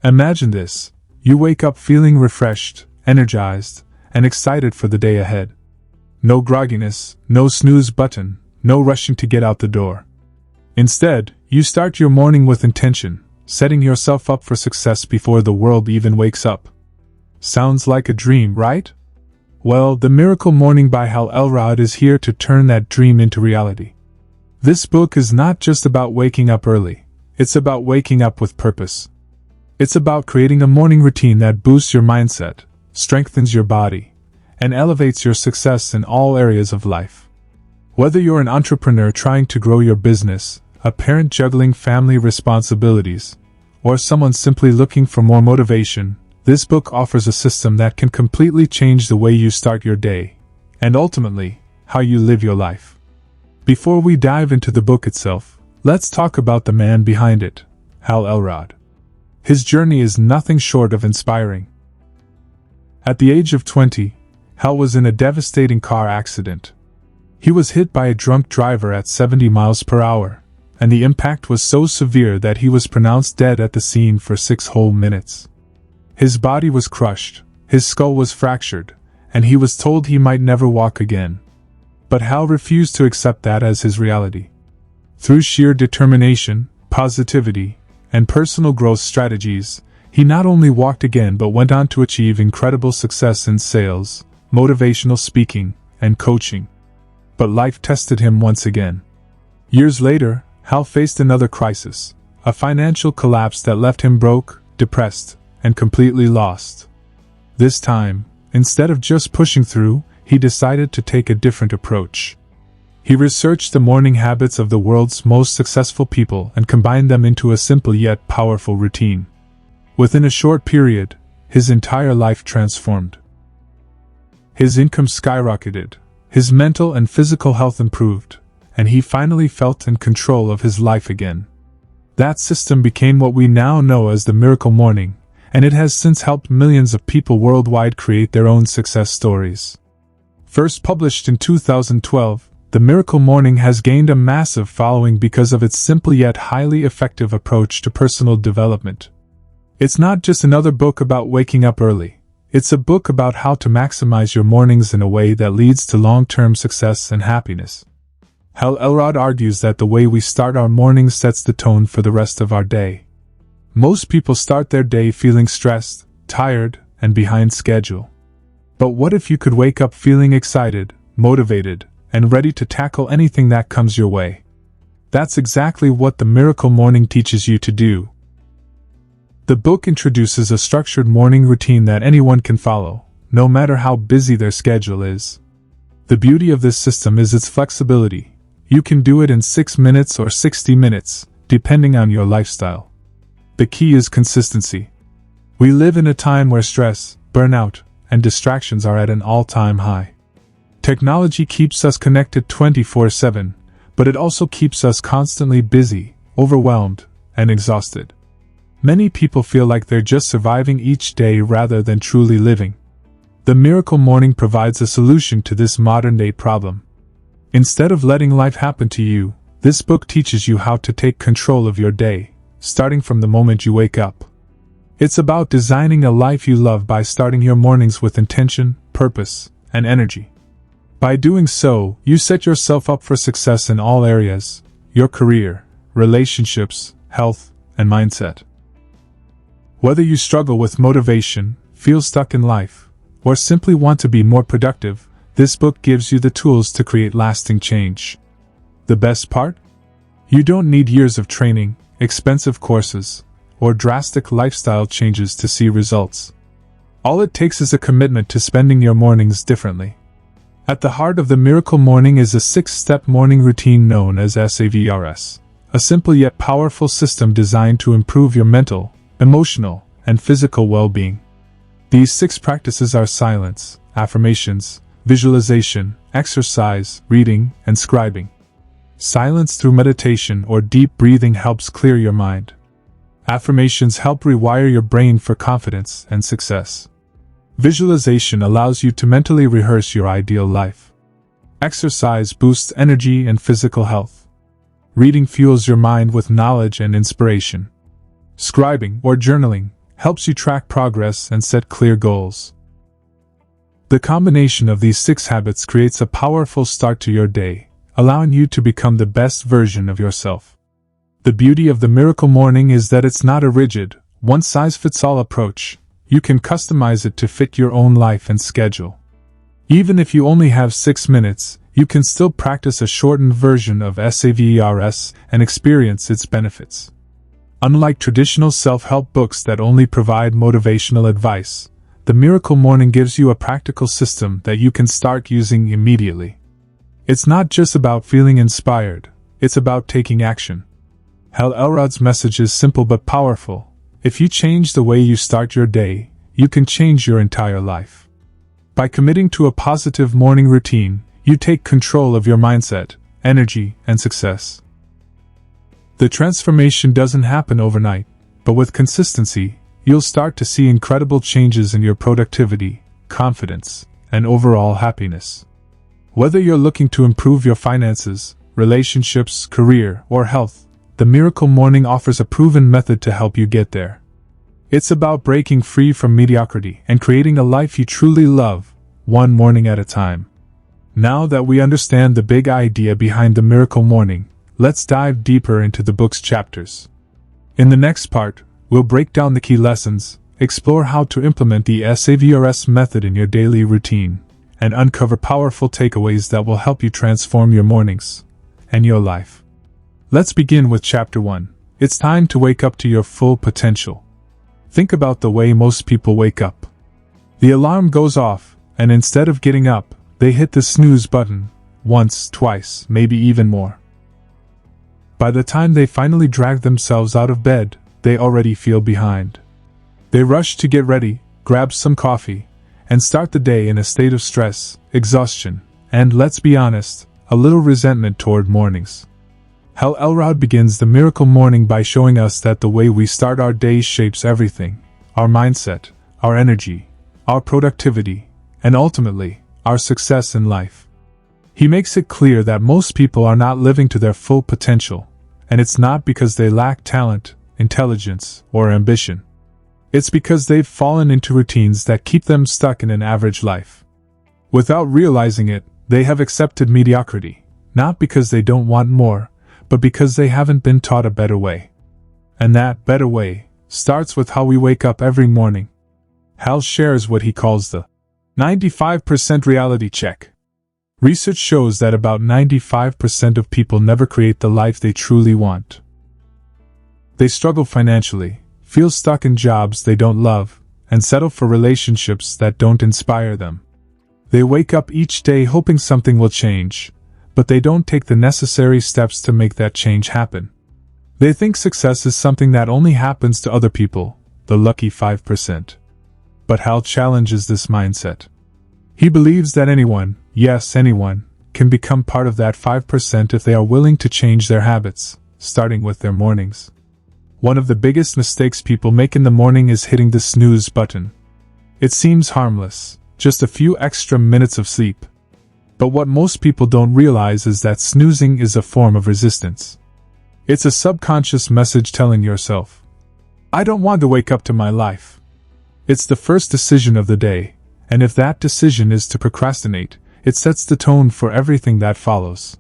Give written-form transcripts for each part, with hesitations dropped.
Imagine this. You wake up feeling refreshed, energized, and excited for the day ahead. No grogginess, no snooze button, no rushing to get out the door. Instead, you start your morning with intention, setting yourself up for success before the world even wakes up. Sounds like a dream, right? Well, The Miracle Morning by Hal Elrod is here to turn that dream into reality. This book is not just about waking up early, it's about waking up with purpose. It's about creating a morning routine that boosts your mindset, strengthens your body, and elevates your success in all areas of life. Whether you're an entrepreneur trying to grow your business, a parent juggling family responsibilities, or someone simply looking for more motivation, this book offers a system that can completely change the way you start your day, and ultimately, how you live your life. Before we dive into the book itself, let's talk about the man behind it, Hal Elrod. His journey is nothing short of inspiring. At the age of 20, Hal was in a devastating car accident. He was hit by a drunk driver at 70 miles per hour, and the impact was so severe that he was pronounced dead at the scene for 6 whole minutes. His body was crushed, his skull was fractured, and he was told he might never walk again. But Hal refused to accept that as his reality. Through sheer determination, positivity, and personal growth strategies, he not only walked again but went on to achieve incredible success in sales, motivational speaking, and coaching. But life tested him once again. Years later, Hal faced another crisis, a financial collapse that left him broke, depressed, and completely lost. This time, instead of just pushing through, he decided to take a different approach. He researched the morning habits of the world's most successful people and combined them into a simple yet powerful routine. Within a short period, his entire life transformed. His income skyrocketed, his mental and physical health improved, and he finally felt in control of his life again. That system became what we now know as the Miracle Morning, and it has since helped millions of people worldwide create their own success stories. First published in 2012, The Miracle Morning has gained a massive following because of its simple yet highly effective approach to personal development. It's not just another book about waking up early. It's a book about how to maximize your mornings in a way that leads to long-term success and happiness. Hal Elrod argues that the way we start our mornings sets the tone for the rest of our day. Most people start their day feeling stressed, tired, and behind schedule. But what if you could wake up feeling excited, motivated, and ready to tackle anything that comes your way? That's exactly what the Miracle Morning teaches you to do. The book introduces a structured morning routine that anyone can follow, no matter how busy their schedule is. The beauty of this system is its flexibility. You can do it in 6 minutes or 60 minutes, depending on your lifestyle. The key is consistency. We live in a time where stress, burnout, and distractions are at an all-time high. Technology keeps us connected 24/7, but it also keeps us constantly busy, overwhelmed, and exhausted. Many people feel like they're just surviving each day rather than truly living. The Miracle Morning provides a solution to this modern-day problem. Instead of letting life happen to you, this book teaches you how to take control of your day, starting from the moment you wake up. It's about designing a life you love by starting your mornings with intention, purpose, and energy. By doing so, you set yourself up for success in all areas: your career, relationships, health, and mindset. Whether you struggle with motivation, feel stuck in life, or simply want to be more productive, this book gives you the tools to create lasting change. The best part? You don't need years of training, expensive courses, or drastic lifestyle changes to see results. All it takes is a commitment to spending your mornings differently. At the heart of the Miracle Morning is a 6-step morning routine known as S.A.V.E.R.S, a simple yet powerful system designed to improve your mental, emotional, and physical well-being. These 6 practices are silence, affirmations, visualization, exercise, reading, and scribing. Silence through meditation or deep breathing helps clear your mind. Affirmations help rewire your brain for confidence and success. Visualization allows you to mentally rehearse your ideal life. Exercise boosts energy and physical health. Reading fuels your mind with knowledge and inspiration. Scribing or journaling helps you track progress and set clear goals. The combination of these 6 habits creates a powerful start to your day, allowing you to become the best version of yourself. The beauty of the Miracle Morning is that it's not a rigid, one-size-fits-all approach. You can customize it to fit your own life and schedule. Even if you only have 6 minutes, you can still practice a shortened version of S.A.V.E.R.S. and experience its benefits. Unlike traditional self-help books that only provide motivational advice, the Miracle Morning gives you a practical system that you can start using immediately. It's not just about feeling inspired, it's about taking action. Hal Elrod's message is simple but powerful. If you change the way you start your day, you can change your entire life. By committing to a positive morning routine, you take control of your mindset, energy, and success. The transformation doesn't happen overnight, but with consistency, you'll start to see incredible changes in your productivity, confidence, and overall happiness. Whether you're looking to improve your finances, relationships, career, or health, the Miracle Morning offers a proven method to help you get there. It's about breaking free from mediocrity and creating a life you truly love, one morning at a time. Now that we understand the big idea behind the Miracle Morning, let's dive deeper into the book's chapters. In the next part, we'll break down the key lessons, explore how to implement the S.A.V.E.R.S. method in your daily routine, and uncover powerful takeaways that will help you transform your mornings and your life. Let's begin with Chapter 1. It's time to wake up to your full potential. Think about the way most people wake up. The alarm goes off, and instead of getting up, they hit the snooze button, once, twice, maybe even more. By the time they finally drag themselves out of bed, they already feel behind. They rush to get ready, grab some coffee, and start the day in a state of stress, exhaustion, and, let's be honest, a little resentment toward mornings. Hal Elrod begins the Miracle Morning by showing us that the way we start our day shapes everything: our mindset, our energy, our productivity, and ultimately, our success in life. He makes it clear that most people are not living to their full potential, and it's not because they lack talent, intelligence, or ambition. It's because they've fallen into routines that keep them stuck in an average life. Without realizing it, they have accepted mediocrity, not because they don't want more, but because they haven't been taught a better way. And that better way starts with how we wake up every morning. Hal shares what he calls the 95% reality check. Research shows that about 95% of people never create the life they truly want. They struggle financially, feel stuck in jobs they don't love, and settle for relationships that don't inspire them. They wake up each day hoping something will change, but they don't take the necessary steps to make that change happen. They think success is something that only happens to other people, the lucky 5%. But Hal challenges this mindset. He believes that anyone, yes anyone, can become part of that 5% if they are willing to change their habits, starting with their mornings. One of the biggest mistakes people make in the morning is hitting the snooze button. It seems harmless, just a few extra minutes of sleep. But what most people don't realize is that snoozing is a form of resistance. It's a subconscious message telling yourself, "I don't want to wake up to my life." It's the first decision of the day, and if that decision is to procrastinate, it sets the tone for everything that follows.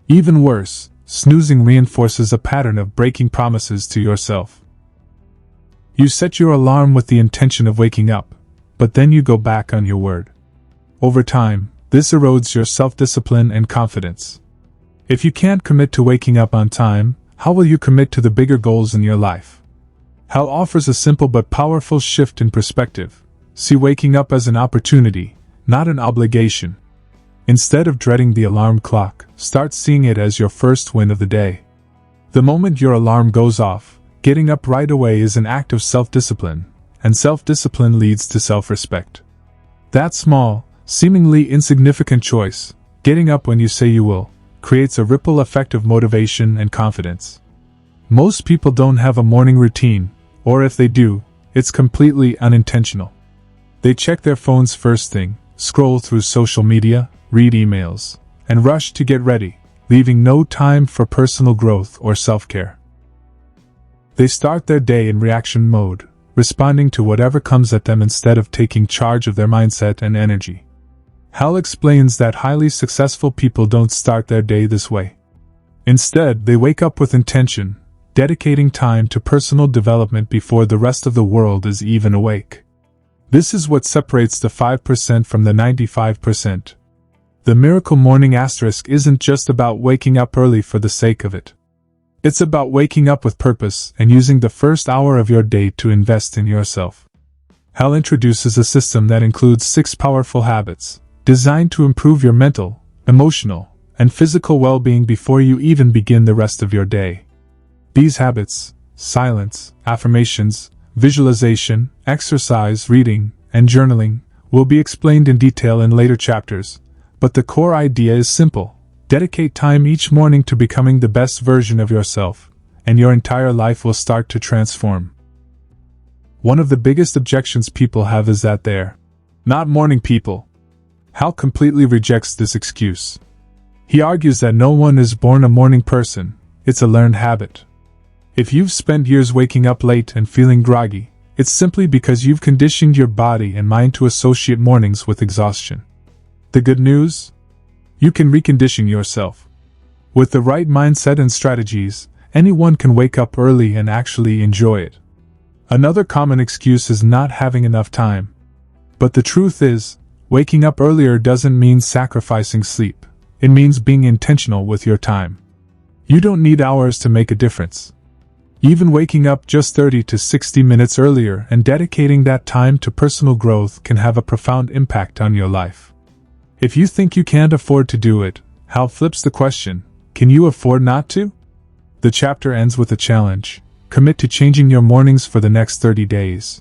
Even worse, snoozing reinforces a pattern of breaking promises to yourself. You set your alarm with the intention of waking up, but then you go back on your word. Over time, this erodes your self-discipline and confidence. If you can't commit to waking up on time, how will you commit to the bigger goals in your life? Hal offers a simple but powerful shift in perspective. See waking up as an opportunity, not an obligation. Instead of dreading the alarm clock, start seeing it as your first win of the day. The moment your alarm goes off, getting up right away is an act of self-discipline, and self-discipline leads to self-respect. That small, seemingly insignificant choice, getting up when you say you will, creates a ripple effect of motivation and confidence. Most people don't have a morning routine, or if they do, it's completely unintentional. They check their phones first thing, scroll through social media, read emails, and rush to get ready, leaving no time for personal growth or self-care. They start their day in reaction mode, responding to whatever comes at them instead of taking charge of their mindset and energy. Hal explains that highly successful people don't start their day this way. Instead, they wake up with intention, dedicating time to personal development before the rest of the world is even awake. This is what separates the 5% from the 95%. The Miracle Morning asterisk isn't just about waking up early for the sake of it. It's about waking up with purpose and using the first hour of your day to invest in yourself. Hal introduces a system that includes 6 powerful habits, designed to improve your mental, emotional, and physical well-being before you even begin the rest of your day. These habits, silence, affirmations, visualization, exercise, reading, and journaling, will be explained in detail in later chapters, but the core idea is simple. Dedicate time each morning to becoming the best version of yourself, and your entire life will start to transform. One of the biggest objections people have is that they're not morning people. Hal completely rejects this excuse. He argues that no one is born a morning person, it's a learned habit. If you've spent years waking up late and feeling groggy, it's simply because you've conditioned your body and mind to associate mornings with exhaustion. The good news? You can recondition yourself. With the right mindset and strategies, anyone can wake up early and actually enjoy it. Another common excuse is not having enough time. But the truth is, waking up earlier doesn't mean sacrificing sleep. It means being intentional with your time. You don't need hours to make a difference. Even waking up just 30 to 60 minutes earlier and dedicating that time to personal growth can have a profound impact on your life. If you think you can't afford to do it, Hal flips the question, can you afford not to? The chapter ends with a challenge. Commit to changing your mornings for the next 30 days.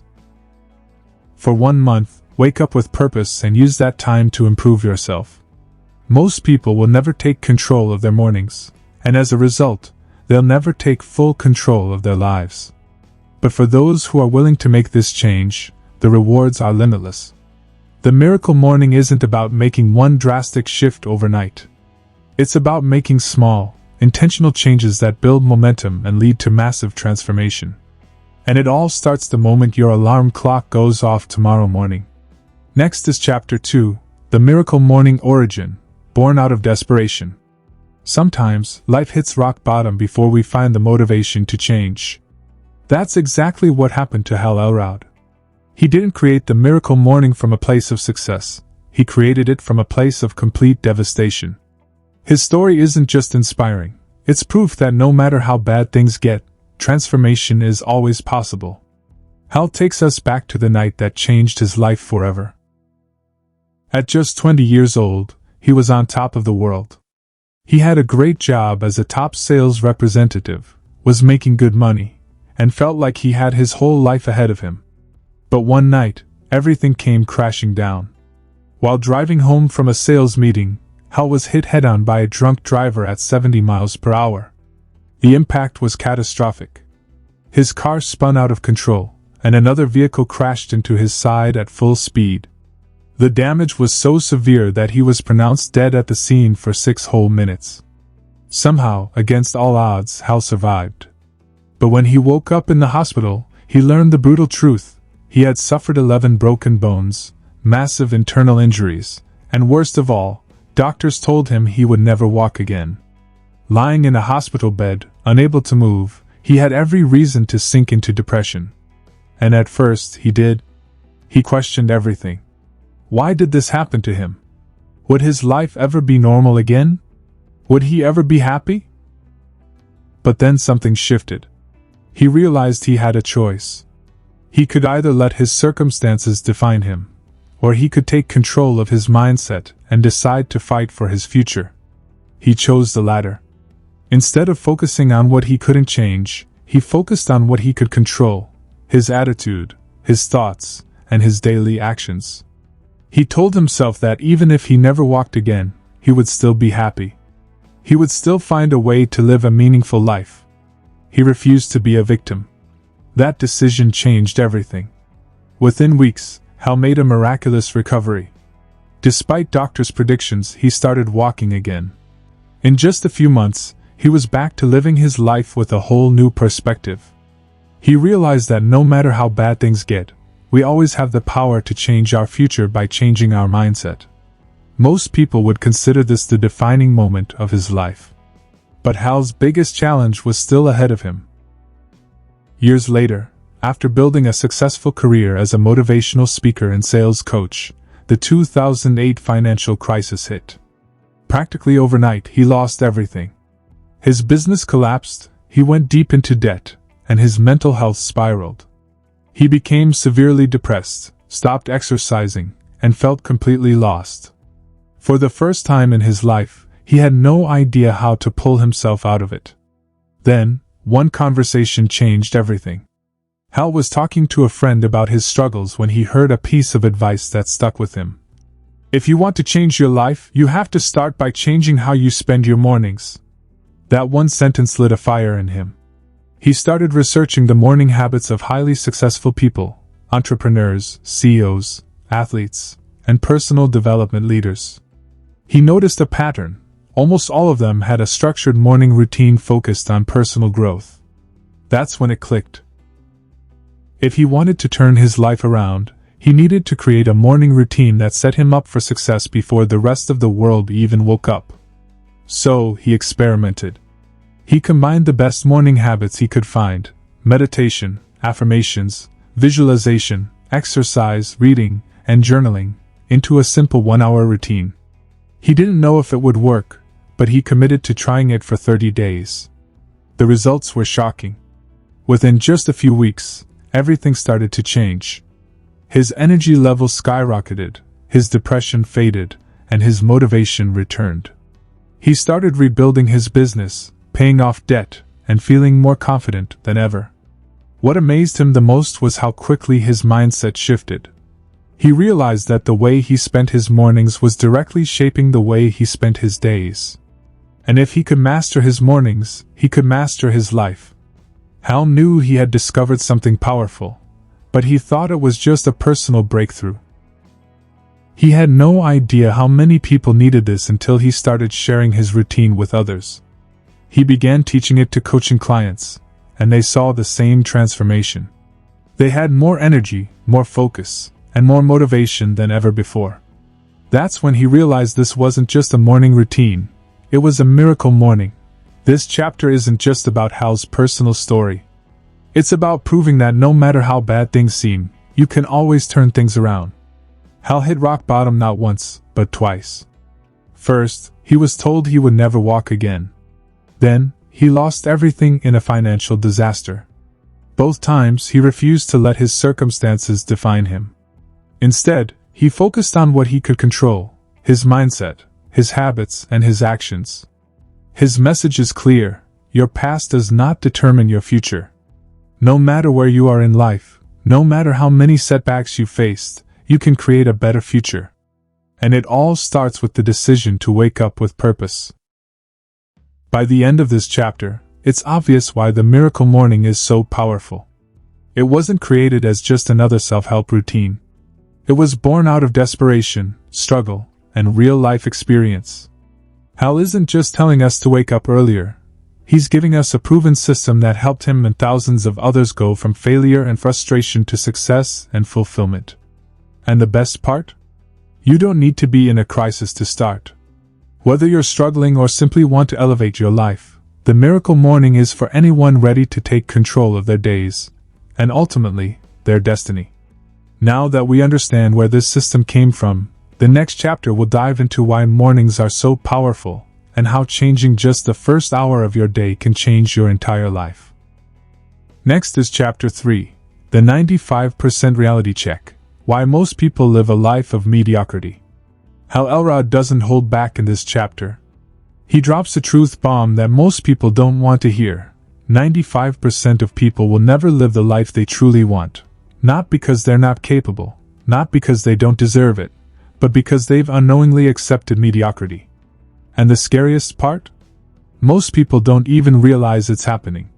For 1 month, wake up with purpose and use that time to improve yourself. Most people will never take control of their mornings, and as a result, they'll never take full control of their lives. But for those who are willing to make this change, the rewards are limitless. The Miracle Morning isn't about making one drastic shift overnight. It's about making small, intentional changes that build momentum and lead to massive transformation. And it all starts the moment your alarm clock goes off tomorrow morning. Next is Chapter 2, The Miracle Morning Origin, Born Out of Desperation. Sometimes, life hits rock bottom before we find the motivation to change. That's exactly what happened to Hal Elrod. He didn't create the Miracle Morning from a place of success. He created it from a place of complete devastation. His story isn't just inspiring. It's proof that no matter how bad things get, transformation is always possible. Hal takes us back to the night that changed his life forever. At just 20 years old, he was on top of the world. He had a great job as a top sales representative, was making good money, and felt like he had his whole life ahead of him. But one night, everything came crashing down. While driving home from a sales meeting, Hal was hit head-on by a drunk driver at 70 miles per hour. The impact was catastrophic. His car spun out of control, and another vehicle crashed into his side at full speed. The damage was so severe that he was pronounced dead at the scene for 6 whole minutes. Somehow, against all odds, Hal survived. But when he woke up in the hospital, he learned the brutal truth. He had suffered 11 broken bones, massive internal injuries, and worst of all, doctors told him he would never walk again. Lying in a hospital bed, unable to move, he had every reason to sink into depression. And at first, he did. He questioned everything. Why did this happen to him? Would his life ever be normal again? Would he ever be happy? But then something shifted. He realized he had a choice. He could either let his circumstances define him, or he could take control of his mindset and decide to fight for his future. He chose the latter. Instead of focusing on what he couldn't change, he focused on what he could control: his attitude, his thoughts, and his daily actions. He told himself that even if he never walked again, he would still be happy. He would still find a way to live a meaningful life. He refused to be a victim. That decision changed everything. Within weeks, Hal made a miraculous recovery. Despite doctors' predictions, he started walking again. In just a few months, he was back to living his life with a whole new perspective. He realized that no matter how bad things get, we always have the power to change our future by changing our mindset. Most people would consider this the defining moment of his life. But Hal's biggest challenge was still ahead of him. Years later, after building a successful career as a motivational speaker and sales coach, the 2008 financial crisis hit. Practically overnight, he lost everything. His business collapsed, he went deep into debt, and his mental health spiraled. He became severely depressed, stopped exercising, and felt completely lost. For the first time in his life, he had no idea how to pull himself out of it. Then, one conversation changed everything. Hal was talking to a friend about his struggles when he heard a piece of advice that stuck with him. If you want to change your life, you have to start by changing how you spend your mornings. That one sentence lit a fire in him. He started researching the morning habits of highly successful people, entrepreneurs, CEOs, athletes, and personal development leaders. He noticed a pattern. Almost all of them had a structured morning routine focused on personal growth. That's when it clicked. If he wanted to turn his life around, he needed to create a morning routine that set him up for success before the rest of the world even woke up. So, he experimented. He combined the best morning habits he could find: meditation, affirmations, visualization, exercise, reading, and journaling, into a simple 1-hour routine. He didn't know if it would work, but he committed to trying it for 30 days. The results were shocking. Within just a few weeks, everything started to change. His energy levels skyrocketed, his depression faded, and his motivation returned. He started rebuilding his business, paying off debt, and feeling more confident than ever. What amazed him the most was how quickly his mindset shifted. He realized that the way he spent his mornings was directly shaping the way he spent his days. And if he could master his mornings, he could master his life. Hal knew he had discovered something powerful, but he thought it was just a personal breakthrough. He had no idea how many people needed this until he started sharing his routine with others. He began teaching it to coaching clients, and they saw the same transformation. They had more energy, more focus, and more motivation than ever before. That's when he realized this wasn't just a morning routine, it was a miracle morning. This chapter isn't just about Hal's personal story. It's about proving that no matter how bad things seem, you can always turn things around. Hal hit rock bottom not once, but twice. First, he was told he would never walk again. Then, he lost everything in a financial disaster. Both times, he refused to let his circumstances define him. Instead, he focused on what he could control: his mindset, his habits, and his actions. His message is clear: your past does not determine your future. No matter where you are in life, no matter how many setbacks you faced, you can create a better future. And it all starts with the decision to wake up with purpose. By the end of this chapter, it's obvious why the Miracle Morning is so powerful. It wasn't created as just another self-help routine. It was born out of desperation, struggle, and real-life experience. Hal isn't just telling us to wake up earlier. He's giving us a proven system that helped him and thousands of others go from failure and frustration to success and fulfillment. And the best part? You don't need to be in a crisis to start. Whether you're struggling or simply want to elevate your life, the Miracle Morning is for anyone ready to take control of their days, and ultimately, their destiny. Now that we understand where this system came from, the next chapter will dive into why mornings are so powerful, and how changing just the first hour of your day can change your entire life. Next is Chapter 3, the 95% Reality Check: Why Most People Live a Life of Mediocrity. Hal Elrod doesn't hold back in this chapter. He drops a truth bomb that most people don't want to hear. 95% of people will never live the life they truly want. Not because they're not capable, not because they don't deserve it, but because they've unknowingly accepted mediocrity. And the scariest part? Most people don't even realize it's happening.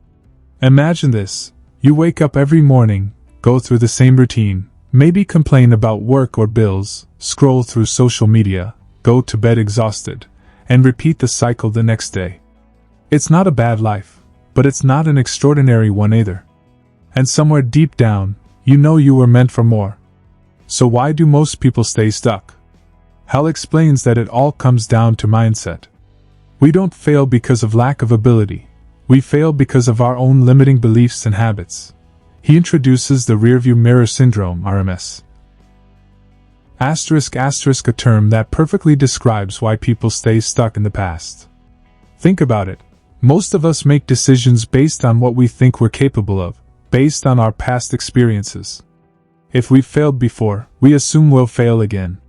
Imagine this: you wake up every morning, go through the same routine, maybe complain about work or bills, scroll through social media, go to bed exhausted, and repeat the cycle the next day. It's not a bad life, but it's not an extraordinary one either. And somewhere deep down, you know you were meant for more. So why do most people stay stuck? Hal explains that it all comes down to mindset. We don't fail because of lack of ability. We fail because of our own limiting beliefs and habits. He introduces the rearview mirror syndrome, RMS. Asterisk, a term that perfectly describes why people stay stuck in the past. Think about it. Most of us make decisions based on what we think we're capable of, based on our past experiences. If we've failed before, we assume we'll fail again.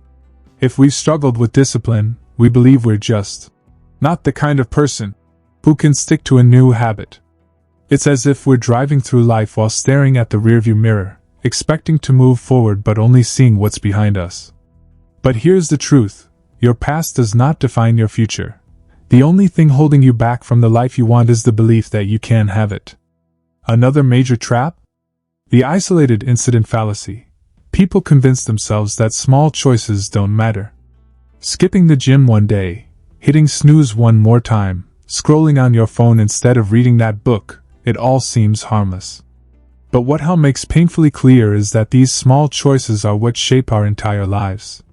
If we've struggled with discipline, we believe we're just not the kind of person who can stick to a new habit. It's as if we're driving through life while staring at the rearview mirror, expecting to move forward but only seeing what's behind us. But here's the truth: your past does not define your future. The only thing holding you back from the life you want is the belief that you can have it. Another major trap? The isolated incident fallacy. People convince themselves that small choices don't matter. Skipping the gym one day, hitting snooze one more time, scrolling on your phone instead of reading that book, it all seems harmless. But what Hal makes painfully clear is that these small choices are what shape our entire lives.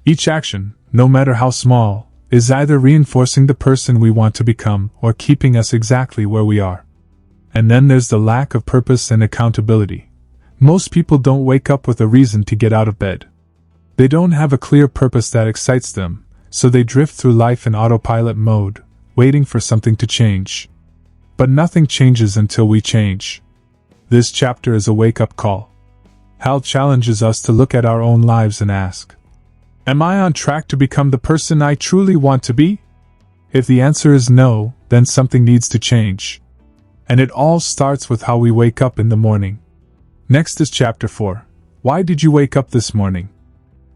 Each action, no matter how small, is either reinforcing the person we want to become or keeping us exactly where we are. And then there's the lack of purpose and accountability. Most people don't wake up with a reason to get out of bed. They don't have a clear purpose that excites them, so they drift through life in autopilot mode, waiting for something to change. But nothing changes until we change. This chapter is a wake-up call. Hal challenges us to look at our own lives and ask, am I on track to become the person I truly want to be? If the answer is no, then something needs to change. And it all starts with how we wake up in the morning. Next is Chapter 4. Why did you wake up this morning?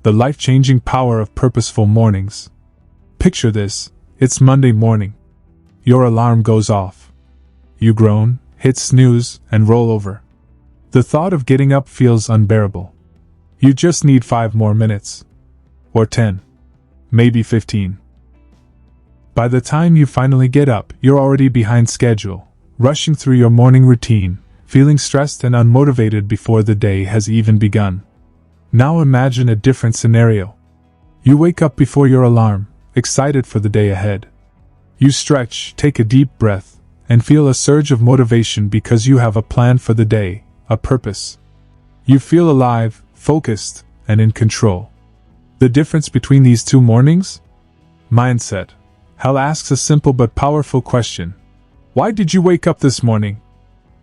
The life-changing power of purposeful mornings. Picture this: it's Monday morning. Your alarm goes off. You groan, hit snooze, and roll over. The thought of getting up feels unbearable. You just need 5 more minutes. Or 10. Maybe 15. By the time you finally get up, you're already behind schedule, rushing through your morning routine, feeling stressed and unmotivated before the day has even begun. Now imagine a different scenario. You wake up before your alarm, excited for the day ahead. You stretch, take a deep breath, and feel a surge of motivation because you have a plan for the day, a purpose. You feel alive, focused, and in control. The difference between these two mornings? Mindset. Hal asks a simple but powerful question. Why did you wake up this morning?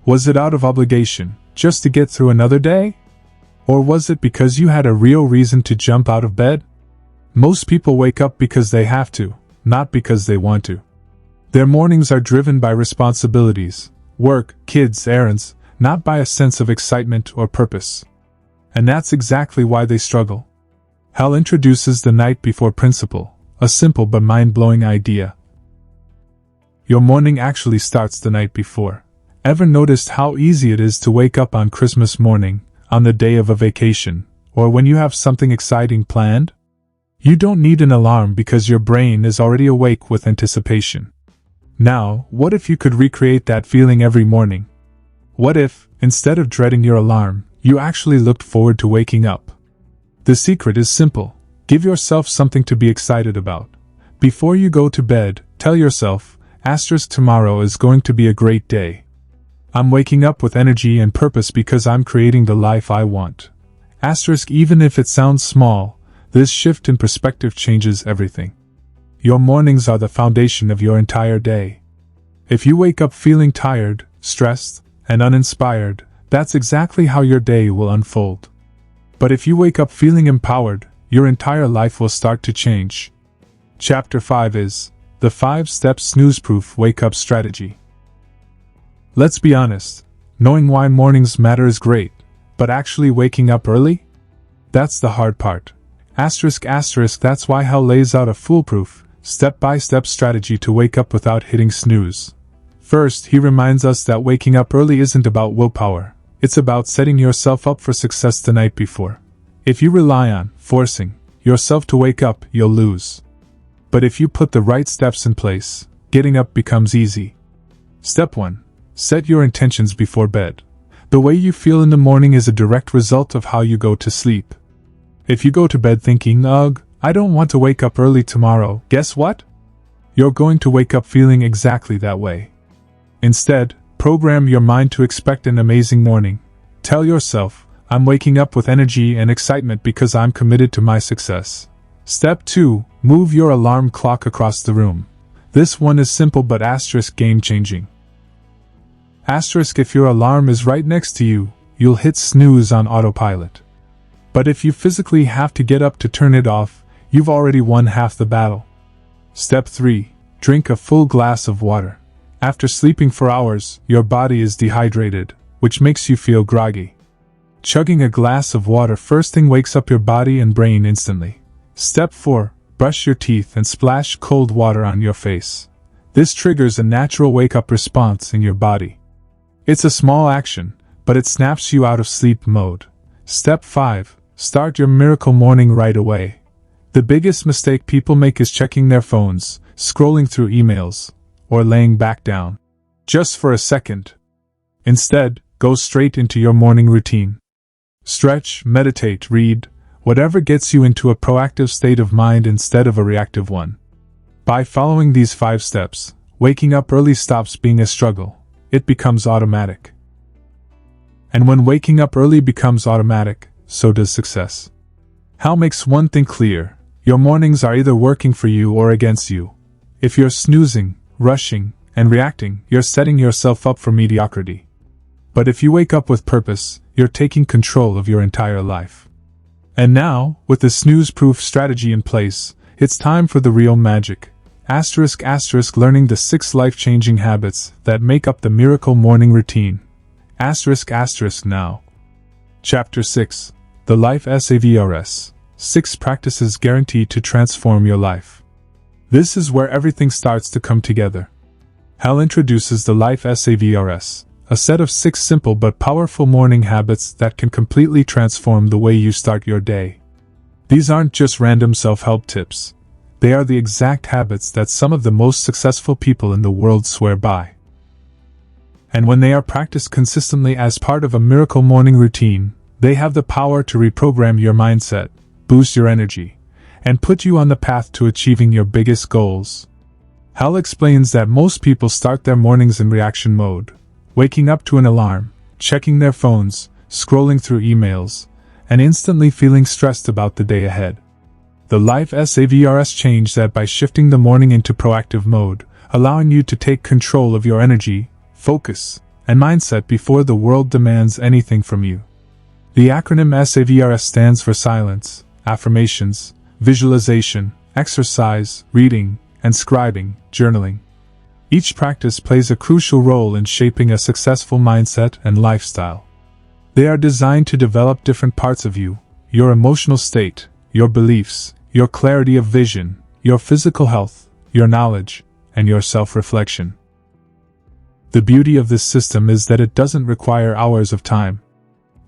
Was it out of obligation, just to get through another day? Or was it because you had a real reason to jump out of bed? Most people wake up because they have to, not because they want to. Their mornings are driven by responsibilities, work, kids, errands, not by a sense of excitement or purpose. And that's exactly why they struggle. Hal introduces the night before principle, a simple but mind-blowing idea. Your morning actually starts the night before. Ever noticed how easy it is to wake up on Christmas morning, on the day of a vacation, or when you have something exciting planned? You don't need an alarm because your brain is already awake with anticipation. Now, what if you could recreate that feeling every morning? What if, instead of dreading your alarm, you actually looked forward to waking up? The secret is simple. Give yourself something to be excited about. Before you go to bed, tell yourself, tomorrow is going to be a great day. I'm waking up with energy and purpose because I'm creating the life I want. Even if it sounds small, this shift in perspective changes everything. Your mornings are the foundation of your entire day. If you wake up feeling tired, stressed, and uninspired, that's exactly how your day will unfold. But if you wake up feeling empowered, your entire life will start to change. Chapter 5 is the 5-step snooze-proof wake-up strategy. Let's be honest, knowing why mornings matter is great, but actually waking up early? That's the hard part. That's why Hal lays out a foolproof, step-by-step strategy to wake up without hitting snooze. First, he reminds us that waking up early isn't about willpower. It's about setting yourself up for success the night before. If you rely on forcing yourself to wake up, you'll lose. But if you put the right steps in place, getting up becomes easy. Step 1. Set your intentions before bed. The way you feel in the morning is a direct result of how you go to sleep. If you go to bed thinking, ugh, I don't want to wake up early tomorrow, guess what? You're going to wake up feeling exactly that way. Instead, program your mind to expect an amazing morning. Tell yourself, I'm waking up with energy and excitement because I'm committed to my success. Step 2. Move your alarm clock across the room. This one is simple but game-changing. If your alarm is right next to you, you'll hit snooze on autopilot. But if you physically have to get up to turn it off, you've already won half the battle. Step 3. Drink a full glass of water. After sleeping for hours, your body is dehydrated, which makes you feel groggy. Chugging a glass of water first thing wakes up your body and brain instantly. Step 4. Brush your teeth and splash cold water on your face. This triggers a natural wake-up response in your body. It's a small action, but it snaps you out of sleep mode. Step 5. Start your miracle morning right away. The biggest mistake people make is checking their phones, scrolling through emails, or laying back down. Just for a second. Instead, go straight into your morning routine. Stretch, meditate, read, whatever gets you into a proactive state of mind instead of a reactive one. By following these 5 steps, waking up early stops being a struggle. It becomes automatic. And when waking up early becomes automatic, so does success. Hal makes one thing clear: your mornings are either working for you or against you. If you're snoozing, rushing, and reacting, you're setting yourself up for mediocrity. But if you wake up with purpose, you're taking control of your entire life. And now, with the snooze-proof strategy in place, it's time for the real magic. Learning the 6 life-changing habits that make up the miracle morning routine. Now. Chapter 6. The Life S.A.V.E.R.S. 6 practices guaranteed to transform your life. This is where everything starts to come together. Hal introduces the Life S.A.V.E.R.S., a set of 6 simple but powerful morning habits that can completely transform the way you start your day. These aren't just random self-help tips. They are the exact habits that some of the most successful people in the world swear by. And when they are practiced consistently as part of a miracle morning routine, they have the power to reprogram your mindset, boost your energy, and put you on the path to achieving your biggest goals. Hal explains that most people start their mornings in reaction mode, waking up to an alarm, checking their phones, scrolling through emails, and instantly feeling stressed about the day ahead. The Life S.A.V.E.R.S. changed that by shifting the morning into proactive mode, allowing you to take control of your energy, focus, and mindset before the world demands anything from you. The acronym S.A.V.E.R.S. stands for silence, affirmations, visualization, exercise, reading, and scribing, journaling. Each practice plays a crucial role in shaping a successful mindset and lifestyle. They are designed to develop different parts of you: your emotional state, your beliefs, your clarity of vision, your physical health, your knowledge, and your self-reflection. The beauty of this system is that it doesn't require hours of time.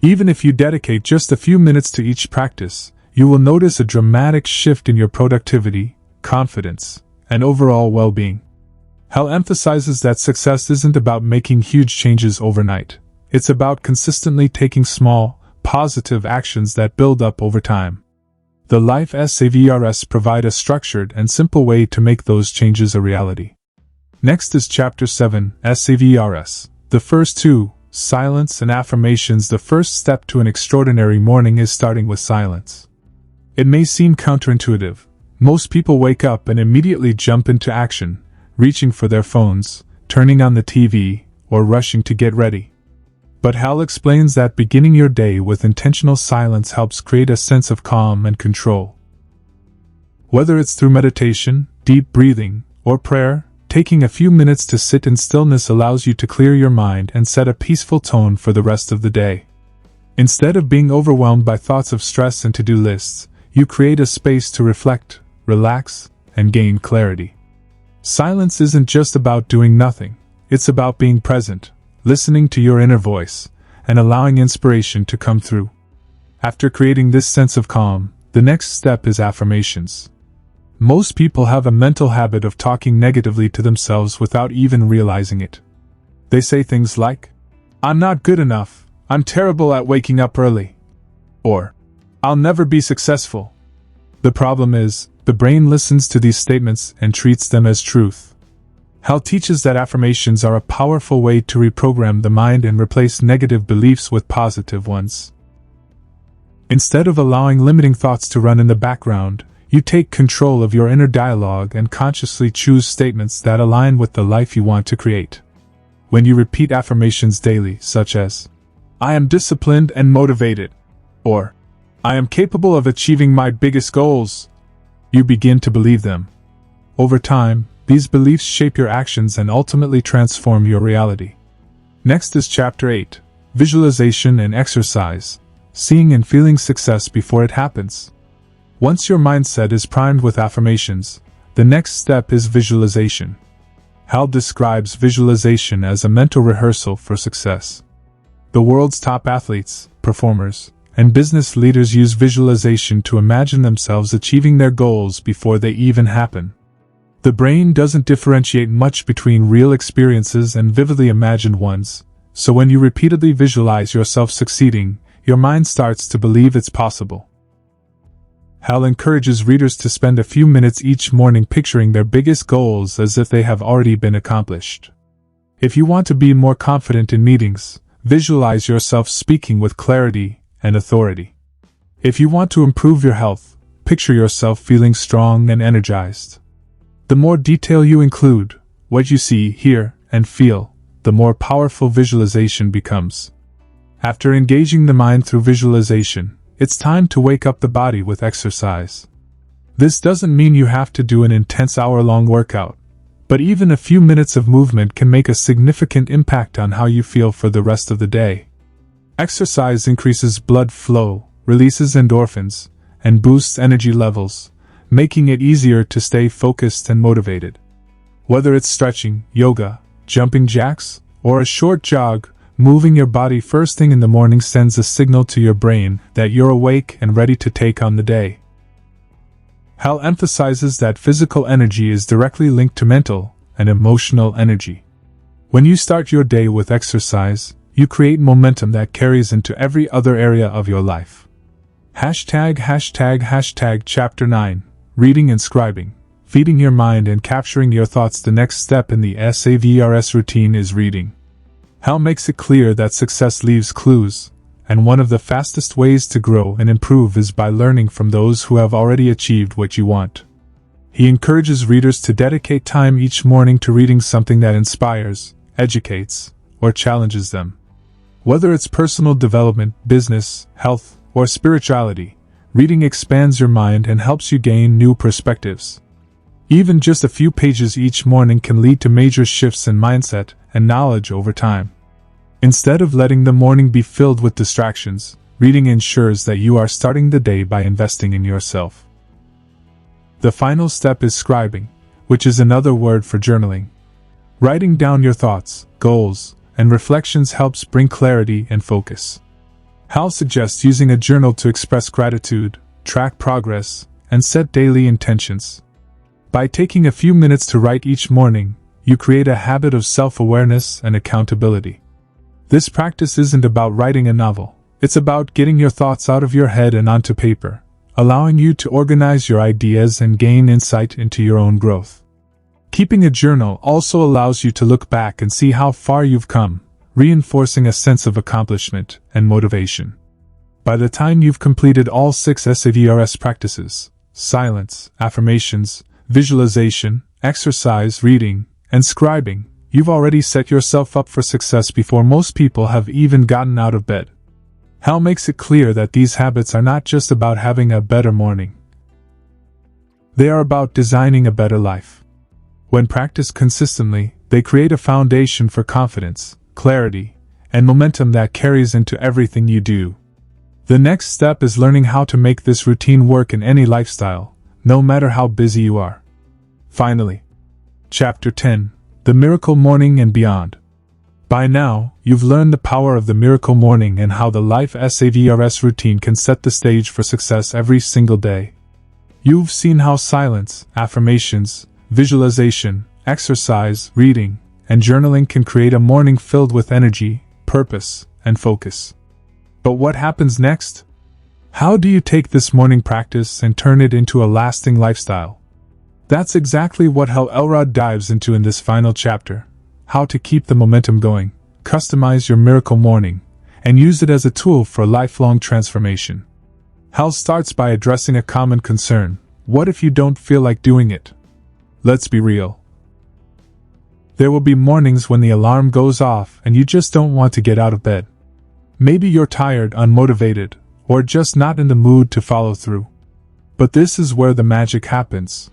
Even if you dedicate just a few minutes to each practice, you will notice a dramatic shift in your productivity, confidence, and overall well-being. Hal emphasizes that success isn't about making huge changes overnight. It's about consistently taking small, positive actions that build up over time. The Life S.A.V.E.R.S. provide a structured and simple way to make those changes a reality. Next is Chapter 7, S.A.V.E.R.S. The first 2, silence and affirmations. The first step to an extraordinary morning is starting with silence. It may seem counterintuitive. Most people wake up and immediately jump into action, reaching for their phones, turning on the TV, or rushing to get ready. But Hal explains that beginning your day with intentional silence helps create a sense of calm and control. Whether it's through meditation, deep breathing, or prayer, taking a few minutes to sit in stillness allows you to clear your mind and set a peaceful tone for the rest of the day. Instead of being overwhelmed by thoughts of stress and to-do lists, you create a space to reflect, relax, and gain clarity. Silence isn't just about doing nothing, it's about being present, listening to your inner voice, and allowing inspiration to come through. After creating this sense of calm, the next step is affirmations. Most people have a mental habit of talking negatively to themselves without even realizing it. They say things like, "I'm not good enough, I'm terrible at waking up early," or, "I'll never be successful." The problem is, the brain listens to these statements and treats them as truth. Hal teaches that affirmations are a powerful way to reprogram the mind and replace negative beliefs with positive ones. Instead of allowing limiting thoughts to run in the background, you take control of your inner dialogue and consciously choose statements that align with the life you want to create. When you repeat affirmations daily, such as, "I am disciplined and motivated," or, "I am capable of achieving my biggest goals," you begin to believe them. Over time, these beliefs shape your actions and ultimately transform your reality. Next is Chapter 8, Visualization and Exercise, Seeing and Feeling Success Before It Happens. Once your mindset is primed with affirmations, the next step is visualization. Hal describes visualization as a mental rehearsal for success. The world's top athletes, performers, and business leaders use visualization to imagine themselves achieving their goals before they even happen. The brain doesn't differentiate much between real experiences and vividly imagined ones, so when you repeatedly visualize yourself succeeding, your mind starts to believe it's possible. Hal encourages readers to spend a few minutes each morning picturing their biggest goals as if they have already been accomplished. If you want to be more confident in meetings, visualize yourself speaking with clarity and authority. If you want to improve your health, picture yourself feeling strong and energized. The more detail you include, what you see, hear, and feel, the more powerful visualization becomes. After engaging the mind through visualization, it's time to wake up the body with exercise. This doesn't mean you have to do an intense hour-long workout, but even a few minutes of movement can make a significant impact on how you feel for the rest of the day. Exercise increases blood flow, releases endorphins, and boosts energy levels, making it easier to stay focused and motivated. Whether it's stretching, yoga, jumping jacks, or a short jog, moving your body first thing in the morning sends a signal to your brain that you're awake and ready to take on the day. Hal emphasizes that physical energy is directly linked to mental and emotional energy. When you start your day with exercise, you create momentum that carries into every other area of your life. Chapter 9, Reading and Scribing, Feeding Your Mind and Capturing Your Thoughts. The next step in the S.A.V.E.R.S routine is reading. Hal makes it clear that success leaves clues, and one of the fastest ways to grow and improve is by learning from those who have already achieved what you want. He encourages readers to dedicate time each morning to reading something that inspires, educates, or challenges them. Whether it's personal development, business, health, or spirituality, reading expands your mind and helps you gain new perspectives. Even just a few pages each morning can lead to major shifts in mindset and knowledge over time. Instead of letting the morning be filled with distractions, reading ensures that you are starting the day by investing in yourself. The final step is scribing, which is another word for journaling. Writing down your thoughts, goals, and reflections helps bring clarity and focus. Hal suggests using a journal to express gratitude, track progress, and set daily intentions. By taking a few minutes to write each morning, you create a habit of self-awareness and accountability. This practice isn't about writing a novel, it's about getting your thoughts out of your head and onto paper, allowing you to organize your ideas and gain insight into your own growth. Keeping a journal also allows you to look back and see how far you've come, reinforcing a sense of accomplishment and motivation. By the time you've completed all 6 S.A.V.E.R.S practices, silence, affirmations, visualization, exercise, reading, and scribing, you've already set yourself up for success before most people have even gotten out of bed. Hal makes it clear that these habits are not just about having a better morning. They are about designing a better life. When practiced consistently, they create a foundation for confidence, clarity, and momentum that carries into everything you do. The next step is learning how to make this routine work in any lifestyle, no matter how busy you are. Finally, Chapter 10, The Miracle Morning and Beyond. By now, you've learned the power of the miracle morning and how the Life S.A.V.E.R.S routine can set the stage for success every single day. You've seen how silence, affirmations, visualization, exercise, reading, and journaling can create a morning filled with energy, purpose, and focus. But what happens next? How do you take this morning practice and turn it into a lasting lifestyle? That's exactly what Hal Elrod dives into in this final chapter: how to keep the momentum going, customize your miracle morning, and use it as a tool for lifelong transformation. Hal starts by addressing a common concern: what if you don't feel like doing it? Let's be real. There will be mornings when the alarm goes off and you just don't want to get out of bed. Maybe you're tired, unmotivated, or just not in the mood to follow through. But this is where the magic happens.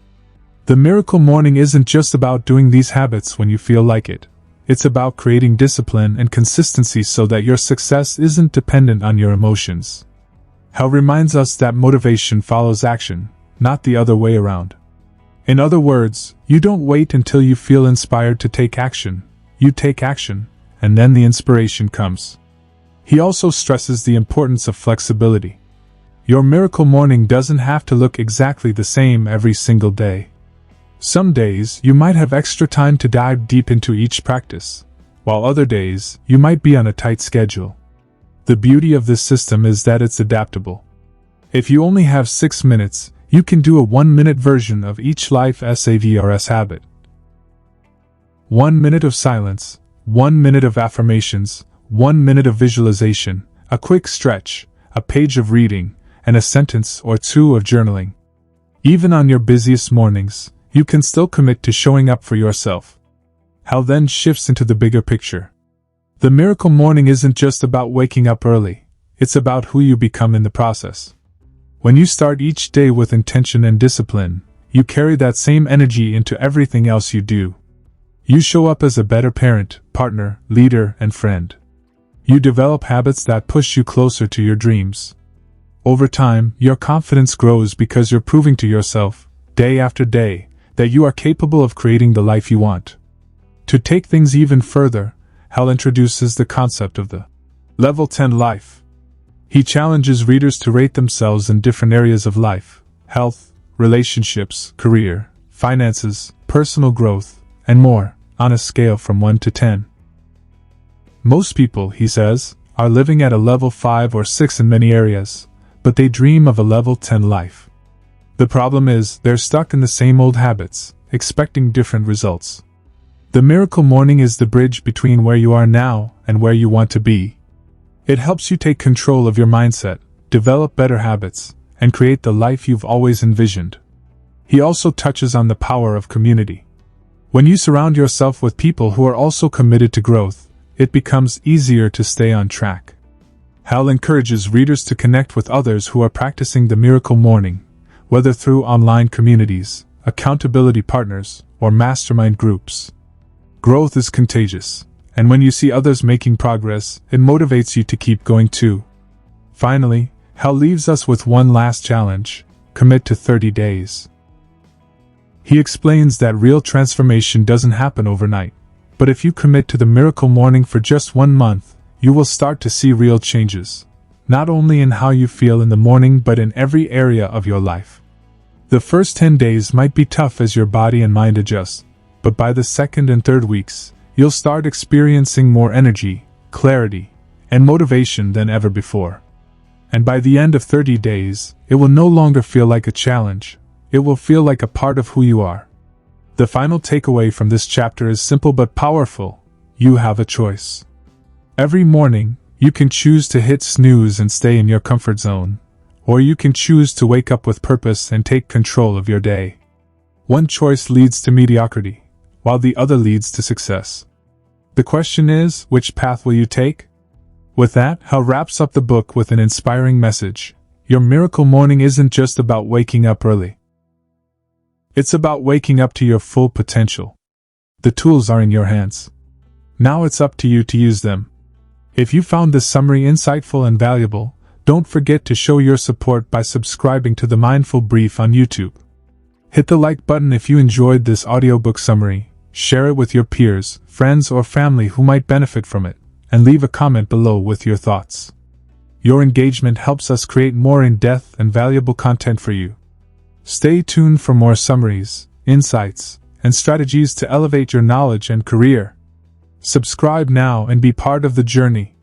The miracle morning isn't just about doing these habits when you feel like it. It's about creating discipline and consistency so that your success isn't dependent on your emotions. Hal reminds us that motivation follows action, not the other way around. In other words, you don't wait until you feel inspired to take action. You take action, and then the inspiration comes. He also stresses the importance of flexibility. Your miracle morning doesn't have to look exactly the same every single day. Some days you might have extra time to dive deep into each practice, while other days you might be on a tight schedule. The beauty of this system is that it's adaptable. If you only have 6 minutes, you can do a 1-minute version of each life S.A.V.E.R.S. habit. 1 minute of silence, 1 minute of affirmations, 1 minute of visualization, a quick stretch, a page of reading, and a sentence or two of journaling. Even on your busiest mornings, you can still commit to showing up for yourself. Hal then shifts into the bigger picture. The miracle morning isn't just about waking up early, it's about who you become in the process. When you start each day with intention and discipline, you carry that same energy into everything else you do. You show up as a better parent, partner, leader, and friend. You develop habits that push you closer to your dreams. Over time, your confidence grows because you're proving to yourself, day after day, that you are capable of creating the life you want. To take things even further, Hal introduces the concept of the Level 10 life. He challenges readers to rate themselves in different areas of life: health, relationships, career, finances, personal growth, and more, on a scale from 1 to 10. Most people, he says, are living at a level 5 or 6 in many areas, but they dream of a level 10 life. The problem is, they're stuck in the same old habits, expecting different results. The miracle morning is the bridge between where you are now and where you want to be. It helps you take control of your mindset, develop better habits, and create the life you've always envisioned. He also touches on the power of community. When you surround yourself with people who are also committed to growth, it becomes easier to stay on track. Hal encourages readers to connect with others who are practicing the miracle morning, whether through online communities, accountability partners, or mastermind groups. Growth is contagious, and when you see others making progress, it motivates you to keep going too. Finally, Hal leaves us with one last challenge: commit to 30 days. He explains that real transformation doesn't happen overnight, but if you commit to the miracle morning for just 1 month, you will start to see real changes, not only in how you feel in the morning but in every area of your life. The first 10 days might be tough as your body and mind adjust, but by the second and third weeks, you'll start experiencing more energy, clarity, and motivation than ever before. And by the end of 30 days, it will no longer feel like a challenge, it will feel like a part of who you are. The final takeaway from this chapter is simple but powerful: you have a choice. Every morning, you can choose to hit snooze and stay in your comfort zone, or you can choose to wake up with purpose and take control of your day. One choice leads to mediocrity, while the other leads to success. The question is, which path will you take? With that, Hal wraps up the book with an inspiring message: your miracle morning isn't just about waking up early. It's about waking up to your full potential. The tools are in your hands. Now it's up to you to use them. If you found this summary insightful and valuable, don't forget to show your support by subscribing to the Mindful Brief on YouTube. Hit the like button if you enjoyed this audiobook summary, share it with your peers, friends, or family who might benefit from it, and leave a comment below with your thoughts. Your engagement helps us create more in-depth and valuable content for you. Stay tuned for more summaries, insights, and strategies to elevate your knowledge and career. Subscribe now and be part of the journey.